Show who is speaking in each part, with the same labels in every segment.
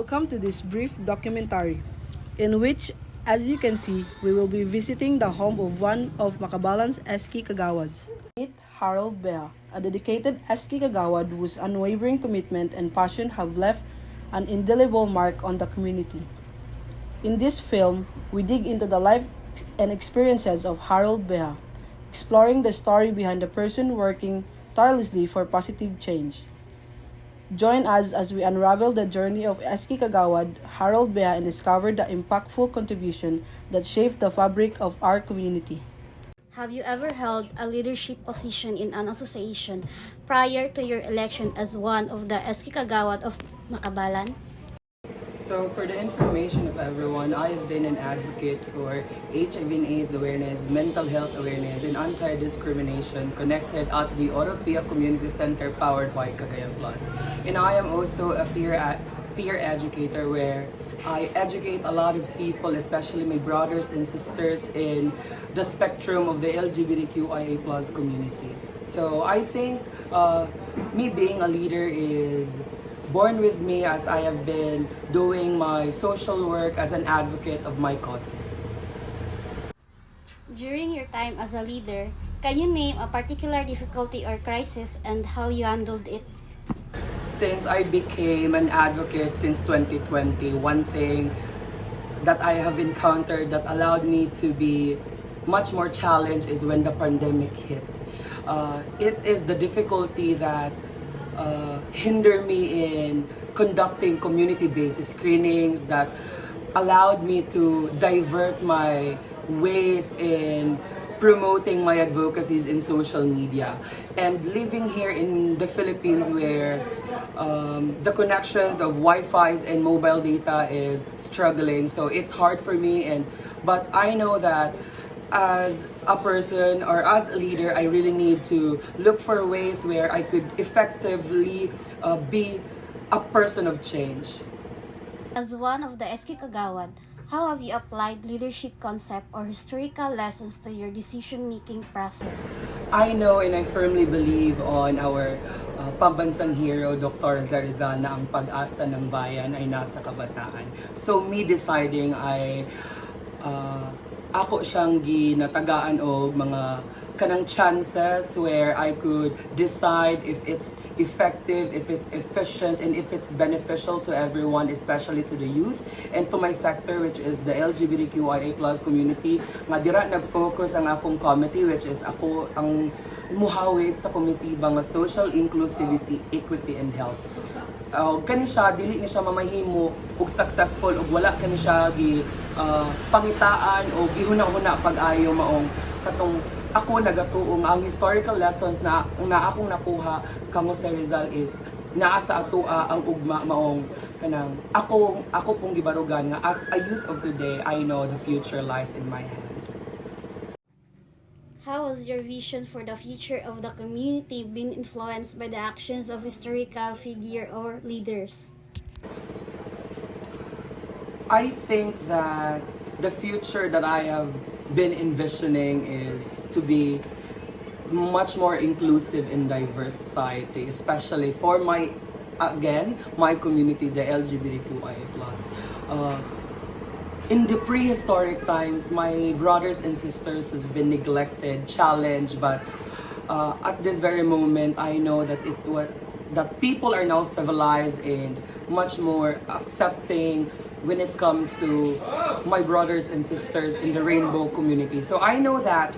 Speaker 1: Welcome to this brief documentary, in which, as you can see, we will be visiting the home of one of Macabalan's SK Kagawads. Meet Harold Beja, a dedicated SK Kagawad whose unwavering commitment and passion have left an indelible mark on the community. In this film, we dig into the life and experiences of Harold Beja, exploring the story behind the person working tirelessly for positive change. Join us as we unravel the journey of SK Kagawad, Harold Beja, and discover the impactful contribution that shaped the fabric of our community.
Speaker 2: Have you ever held a leadership position in an association prior to your election as one of the SK Kagawad of Macabalan?
Speaker 3: So for the information of everyone, I have been an advocate for HIV and AIDS awareness, mental health awareness, and anti-discrimination connected at the Oropia Community Center powered by Cagayan Plus. And I am also a peer educator where I educate a lot of people, especially my brothers and sisters in the spectrum of the LGBTQIA+ community. So I think me being a leader is born with me as I have been doing my social work as an advocate of my causes.
Speaker 2: During your time as a leader, can you name a particular difficulty or crisis and how you handled it?
Speaker 3: Since I became an advocate since 2020, one thing that I have encountered that allowed me to be much more challenged is when the pandemic hits. It is the difficulty that hinder me in conducting community-based screenings that allowed me to divert my ways in promoting my advocacies in social media. And living here in the Philippines where the connections of Wi-Fi and mobile data is struggling, so it's hard for me. But I know that as a person or as a leader, I really need to look for ways where I could effectively be a person of change.
Speaker 2: As one of the SK Kagawad, how have you applied leadership concept or historical lessons to your decision-making process?
Speaker 3: I know and I firmly believe on our pambansang hero, Dr. Rizal, na ang pag-asa ng bayan ay nasa kabataan. So me deciding ay ako siyang ginatagaan og mga kanang chances where I could decide if it's effective, if it's efficient, and if it's beneficial to everyone, especially to the youth and to my sector, which is the LGBTQIA+ community. Nga dira nag-focus ang akong committee, which is ako ang muhawid sa committee ba nga social inclusivity, equity, and health. Kani siya dili ni siya mamahimo og successful og wala kani siya gi pangitaan o gihuna-huna pag-ayo maong katong ako nagatuong ang historical lessons na akong nakuha kamo sa Rizal is naa sa atoa ang ugma maong kanang ako pong gibarugan nga as a youth of today, I know the future lies in my hand.
Speaker 2: How has your vision for the future of the community been influenced by the actions of historical figure or leaders?
Speaker 3: I think that the future that I have been envisioning is to be much more inclusive and diverse society, especially for my community, the LGBTQIA+. In the prehistoric times, my brothers and sisters has been neglected, challenged, but at this very moment, I know that that people are now civilized and much more accepting when it comes to my brothers and sisters in the rainbow community. So I know that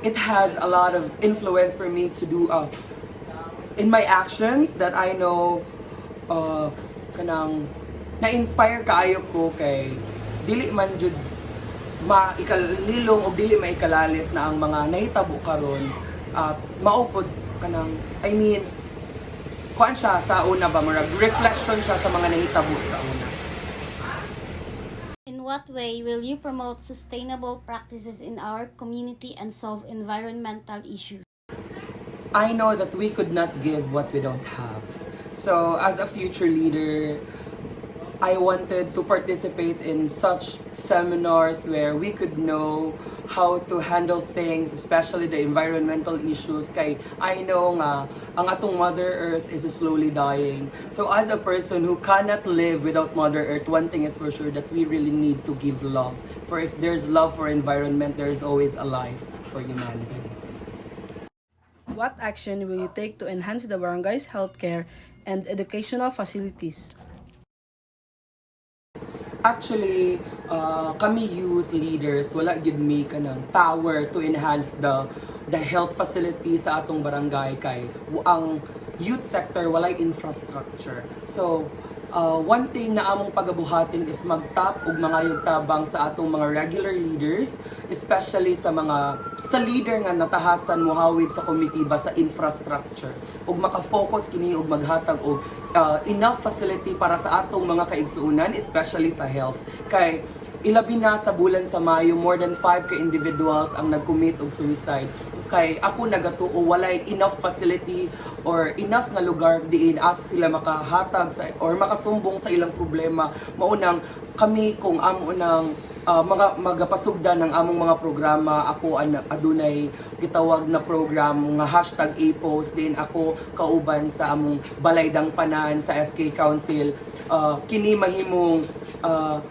Speaker 3: it has a lot of influence for me to do in my actions that I know kanang na-inspire kaayo ko kay dili man jud maikalilong o dili maikalalis na ang mga nahitabo karon at maupod kanang kuan siya sa una ba murag reflection siya sa mga nahitabo sa una.
Speaker 2: In what way will you promote sustainable practices in our community and solve environmental issues?
Speaker 3: I know that we could not give what we don't have. So as a future leader, I wanted to participate in such seminars where we could know how to handle things, especially the environmental issues. Kay I know nga ang atong Mother Earth is slowly dying. So as a person who cannot live without Mother Earth, one thing is for sure that we really need to give love. For if there's love for environment, there's always a life for humanity.
Speaker 1: What action will you take to enhance the barangay's healthcare and educational facilities?
Speaker 3: Actually, kami youth leaders, wala gid mi kanang power to enhance the health facility sa atong barangay kay ang youth sector walay infrastructure. So, one thing na among pagabuhatin is magtap og mga yugtabang sa atong mga regular leaders, especially sa leader nga natahasan mohawid sa komitiba sa infrastructure ug maka-focus kini og maghatag og enough facility para sa atong mga kaigsuunan, especially sa health. Kay ilabi na sa bulan sa Mayo, more than 5 ka individuals ang nag-commit og suicide. Kay ako nagatuo walay enough facility or enough nga lugar diin asa sila makahatag sa or makasumbong sa ilang problema. Maunang kami kung amo nang mga magapasugda ng among mga programa, ako adunay gitawag na program nga #APOS din ako kauban sa among balaydang panan sa SK Council. Kini mahimong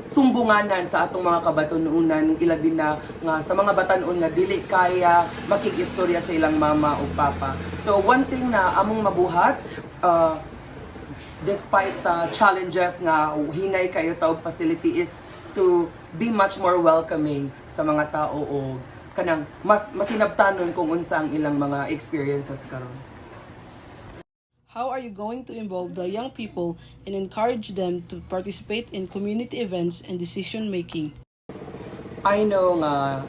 Speaker 3: sumbunganan sa atong mga kabatanunan, ilabi na nga sa mga batanon nga dili kaya makikistorya sa ilang mama o papa. So one thing na among mabuhat, despite sa challenges nga hinay kayo taog facility, is to be much more welcoming sa mga tao o kanang mas masinabtanon kung unsa ang ilang mga experiences karon.
Speaker 1: How are you going to involve the young people and encourage them to participate in community events and decision making?
Speaker 3: I know nga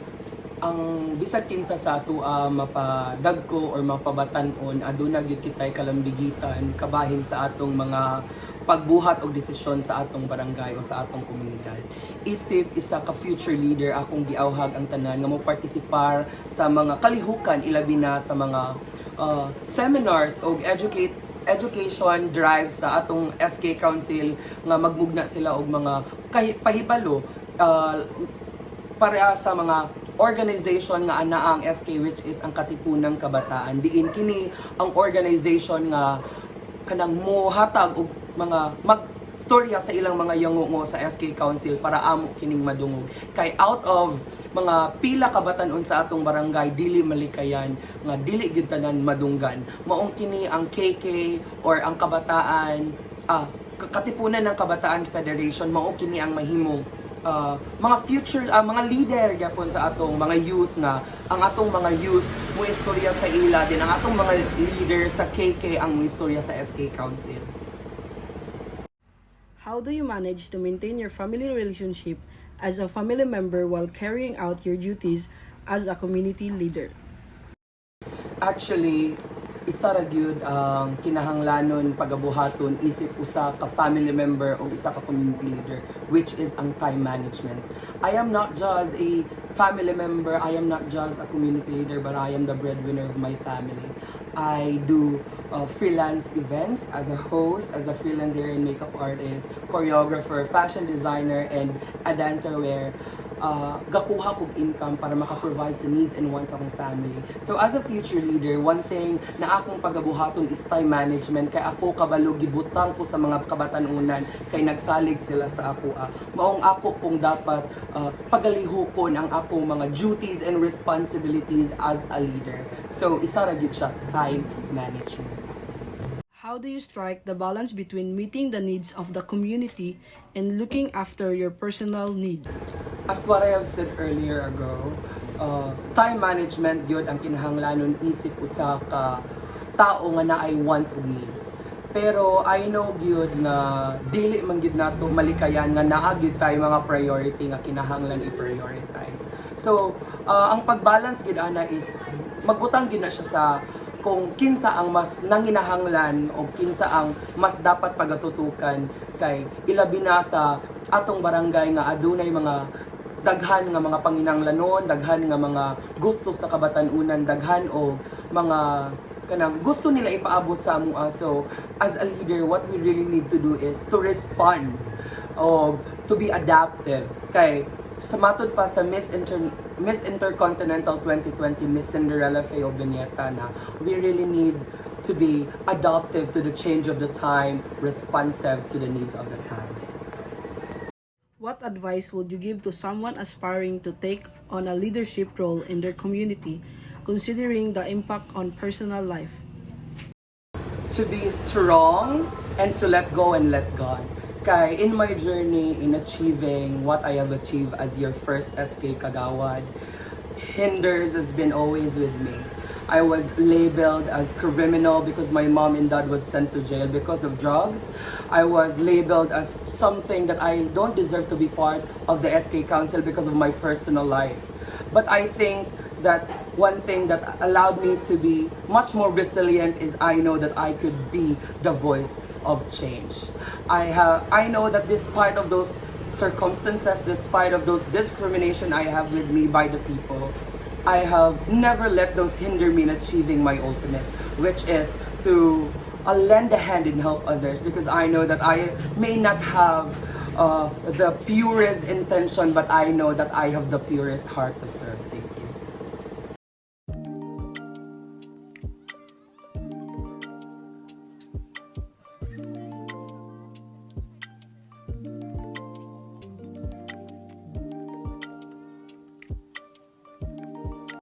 Speaker 3: ang bisag kinsa sa ato mapadagko or mapabatan-on aduna gyud kitay kalambigitan kabahin sa atong mga pagbuhat og desisyon sa atong barangay o sa atong komunidad. Isip isa ka future leader akong giawhag ang tanan nga mo partisipar sa mga kalihukan ilabi na sa mga seminars o education drive sa atong SK Council nga magmugna sila og mga pahibalo para sa mga organization nga ana ang SK, which is ang Katipunang Kabataan. Diin kini ang organization nga kanang mohatag og mga magstorya sa ilang mga yangungo sa SK Council para amo kining madungog. Kay out of mga pila ka batan-on sa atong barangay, dili malikayan nga dili gyud tanan madunggan. Maong kini ang KK or ang Kabataan, Katipunan ng Kabataan Federation, mao kini ang mahimong mga future mga leader gyapon sa atong mga youth nga ang atong mga youth mo istorya sa ila din ang atong mga leader sa KK ang mo istorya sa SK Council.
Speaker 1: How do you manage to maintain your family relationship as a family member while carrying out your duties as a community leader?
Speaker 3: Actually, isa ra gyud ang kinahanglanon pagabuhaton isip usa ka family member o isa ka community leader, which is ang time management. I am not just a family member, I am not just a community leader, but I am the breadwinner of my family. I do freelance events as a host, as a freelance hair and makeup artist, choreographer, fashion designer, and a dancer where gakuha kog income para maka-provide sa needs and wants akong family. So as a future leader, one thing na akong pagabuhaton is time management. Kay ako kabalo gibutang ko sa mga kabatanunan kay nagsalig sila sa ako. Maong ako kung dapat pagalihukon ang akong mga duties and responsibilities as a leader. So isa ra gyud siya, time management.
Speaker 1: How do you strike the balance between meeting the needs of the community and looking after your personal needs?
Speaker 3: As what I have said earlier ago, time management gyud ang kinahanglanon isip usa ka tao nga naay wants ug needs. Pero I know gyud nga dili man gyud nato malikayan nga naa gyud tay mga priority nga kinahanglan i-prioritize. So, ang pagbalance gyud ana is magbutang gyud na siya sa kung kinsa ang mas nanginahanglan o kinsa ang mas dapat pagatutukan kay ilabi na sa atong barangay nga adunay mga daghan nga mga panginahanglanon, daghan nga mga gusto sa kabatanunan, daghan o mga kanang gusto nila ipaabot sa among so as a leader what we really need to do is to respond o to be adaptive kay sa matod pa sa Miss Intercontinental 2020 Miss Cinderella Feo Vigneta na we really need to be adaptive to the change of the time, responsive to the needs of the time.
Speaker 1: What advice would you give to someone aspiring to take on a leadership role in their community, considering the impact on personal life?
Speaker 3: To be strong and to let go and let God. Kay in my journey in achieving what I have achieved as your first SK Kagawad, hinders has been always with me. I was labeled as criminal because my mom and dad was sent to jail because of drugs. I was labeled as something that I don't deserve to be part of the SK Council because of my personal life. But I think that one thing that allowed me to be much more resilient is I know that I could be the voice of change. I know that despite of those circumstances, despite of those discrimination I have with me by the people, I have never let those hinder me in achieving my ultimate, which is to lend a hand and help others, because I know that I may not have the purest intention, but I know that I have the purest heart to serve people.